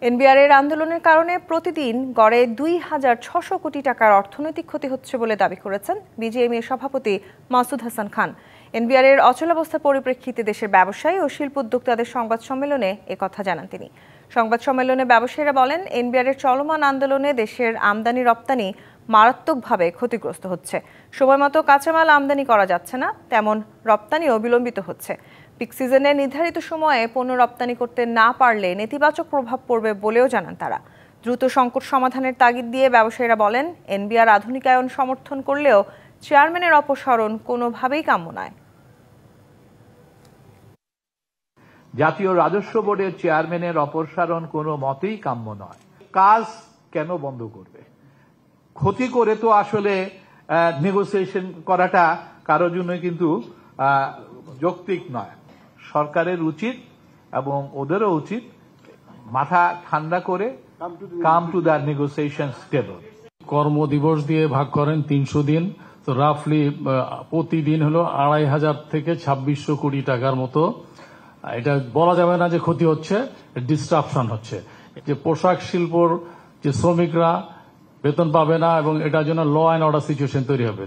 NBR এর আন্দোলনের কারণে প্রতিদিন গড়ে ২,৬০০ কোটি টাকার অর্থনৈতিক ক্ষতি হচ্ছে বলে দাবি করেছেন বিজিএমইএর সভাপতি মাসুদ হাসান খান। এনবিআর এর অচলাবস্থার পরিপ্রেক্ষিতে দেশের ব্যবসায়ী ও শিল্প উদ্যোক্তাদের সংবাদ সম্মেলনে একথা জানান তিনি। সংবাদ সম্মেলনে ব্যবসায়ীরা বলেন, এনবিআর এর চলমান আন্দোলনে দেশের আমদানি রপ্তানি মারাত্মকভাবে ক্ষতিগ্রস্ত হচ্ছে। সময়মতো কাঁচামাল আমদানি করা যাচ্ছে না, তেমন রপ্তানিও বিলম্বিত হচ্ছে। পিক সিজনে নির্ধারিত সময়ে পণ্য রপ্তানি করতে না পারলে নেতিবাচক প্রভাব পড়বে বলেও জানান তারা। দ্রুত সংকট সমাধানের তাগিদ দিয়ে ব্যবসায়ীরা বলেন, এনবিআর আধুনিকায়ন সমর্থন করলেও চেয়ারম্যানের অপসারণ কোনোভাবেই কাম্য নয়। জাতীয় রাজস্ব বোর্ডের চেয়ারম্যানের অপসারণ কোনো মতেই কাম্য নয়। কাজ কেন বন্ধ করবে? ক্ষতি করে তো আসলে নেগোসিয়েশন করাটা কারোর জন্য কিন্তু যৌক্তিক নয়। সরকারের উচিত এবং ওদেরও উচিত মাথা ঠান্ডা করে come to the negotiation table. কর্মদিবস দিয়ে ভাগ করেন ৩০০ দিন, তো রাফলি প্রতিদিন হলো ২,৫০০ থেকে ২৬০০ কোটি টাকার মতো। এটা বলা যাবে না যে ক্ষতি হচ্ছে, ডিস্ট্রাপশন হচ্ছে। যে পোশাক শিল্পর যে শ্রমিকরা বেতন পাবে না এবং এটার জন্য ল অ্যান্ড অর্ডার সিচুয়েশন তৈরি হবে।